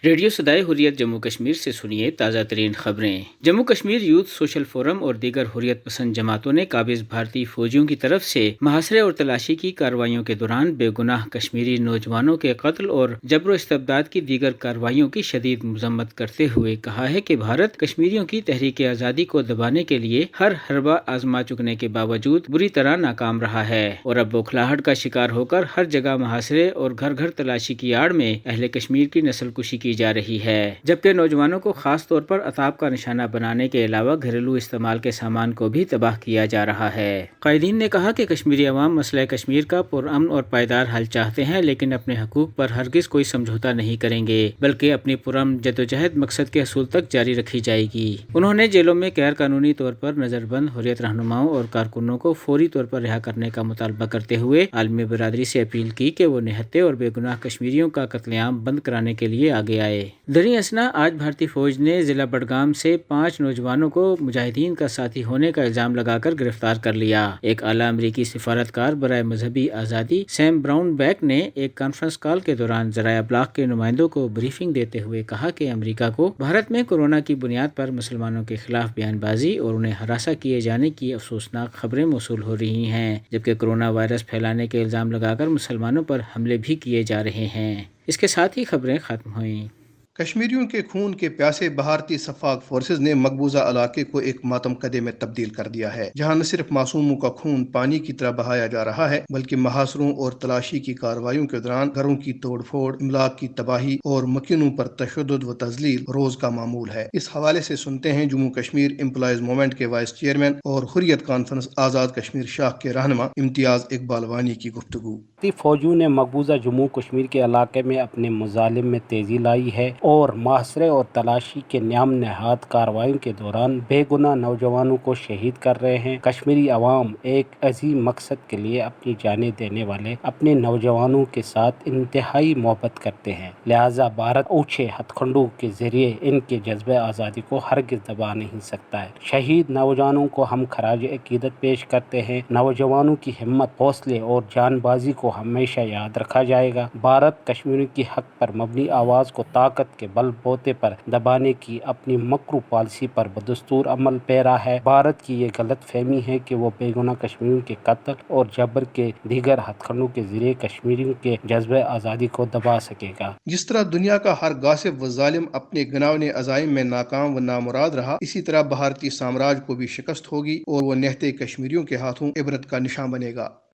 Radio صدائے حریت جموں کشمیر سے سنیے تازہ ترین خبریں۔ Jammu Kashmir youth social forum اور دیگر حریت پسند جماعتوں نے قابض بھارتی فوجیوں کی طرف سے محاصرے اور تلاشی کی کارروائیوں کے دوران بے گناہ کشمیری نوجوانوں کے قتل اور جبر و استبداد کی دیگر کارروائیوں کی شدید مذمت کرتے ہوئے کہا ہے کہ بھارت کشمیریوں کی تحریک آزادی کو دبانے کے لیے ہر حربہ آزما چکنے کے باوجود بری طرح ناکام رہا ہے اور اب بوکھلاہٹ کا شکار ہو کر ہر جگہ محاصرے اور گھر گھر تلاشی کی آڑ میں اہل کشمیر کی نسل کشی کی جا رہی ہے، جبکہ نوجوانوں کو خاص طور پر عطاب کا نشانہ بنانے کے علاوہ گھریلو استعمال کے سامان کو بھی تباہ کیا جا رہا ہے۔ قائدین نے کہا کہ کشمیری عوام مسئلہ کشمیر کا پرامن اور پائیدار حل چاہتے ہیں، لیکن اپنے حقوق پر ہرگز کوئی سمجھوتا نہیں کریں گے، بلکہ اپنی پرامن جدوجہد مقصد کے حصول تک جاری رکھی جائے گی۔ انہوں نے جیلوں میں غیر قانونی طور پر نظر بند حریت رہنماؤں اور کارکنوں کو فوری طور پر رہا کرنے کا مطالبہ کرتے ہوئے عالمی برادری سے اپیل کی کہ وہ نہتے اور بے گناہ کشمیریوں کا قتل عام بند کرانے کے لیے آگے آئے۔ دریں اثنا آج بھارتی فوج نے ضلع بڈگام سے 5 نوجوانوں کو مجاہدین کا ساتھی ہونے کا الزام لگا کر گرفتار کر لیا۔ ایک اعلیٰ امریکی سفارتکار برائے مذہبی آزادی سیم براؤن بیک نے ایک کانفرنس کال کے دوران ذرائع ابلاغ کے نمائندوں کو بریفنگ دیتے ہوئے کہا کہ امریکہ کو بھارت میں کورونا کی بنیاد پر مسلمانوں کے خلاف بیان بازی اور انہیں ہراساں کیے جانے کی افسوسناک خبریں موصول ہو رہی ہیں، جبکہ کورونا وائرس پھیلانے کے الزام لگا کر مسلمانوں پر حملے بھی کیے جا رہے ہیں۔ اس کے ساتھ ہی خبریں ختم ہوئیں۔ کشمیریوں کے خون کے پیاسے بھارتی شفاق فورسز نے مقبوضہ علاقے کو ایک ماتم قدے میں تبدیل کر دیا ہے، جہاں نہ صرف معصوموں کا خون پانی کی طرح بہایا جا رہا ہے، بلکہ محاصروں اور تلاشی کی کارروائیوں کے دوران گھروں کی توڑ پھوڑ، املاک کی تباہی اور مکینوں پر تشدد و تذلیل روز کا معمول ہے۔ اس حوالے سے سنتے ہیں جموں کشمیر امپلائیز موومنٹ کے وائس چیئرمین اور حریت کانفرنس آزاد کشمیر شاخ کے رہنما امتیاز اقبال وانی کی گفتگو۔ فوجیوں نے مقبوضہ جموں کشمیر کے علاقے میں اپنے مظالم میں تیزی لائی ہے اور محاصرے اور تلاشی کے نام نہاد کارروائیوں کے دوران بے گناہ نوجوانوں کو شہید کر رہے ہیں۔ کشمیری عوام ایک عظیم مقصد کے لیے اپنی جانیں دینے والے اپنے نوجوانوں کے ساتھ انتہائی محبت کرتے ہیں، لہٰذا بھارت اوچھے ہتھ کنڈوں کے ذریعے ان کے جذبہ آزادی کو ہرگز دبا نہیں سکتا ہے۔ شہید نوجوانوں کو ہم خراج عقیدت پیش کرتے ہیں۔ نوجوانوں کی ہمت، حوصلے اور جان بازی کو ہمیشہ یاد رکھا جائے گا۔ بھارت کشمیریوں کی حق پر مبنی آواز کو طاقت کے بل بوتے پر دبانے کی اپنی مکرو پالیسی پر بدستور عمل پیرا ہے۔ بھارت کی یہ غلط فہمی ہے کہ وہ بے گناہ کشمیریوں کے قتل اور جبر کے دیگر ہتھ کنڈوں کے ذریعے کشمیریوں کے جذبہ آزادی کو دبا سکے گا۔ جس طرح دنیا کا ہر غاصب و ظالم اپنے گھناونے عزائم میں ناکام و نامراد رہا، اسی طرح بھارتی سامراج کو بھی شکست ہوگی اور وہ نہتے کشمیریوں کے ہاتھوں عبرت کا نشان بنے گا۔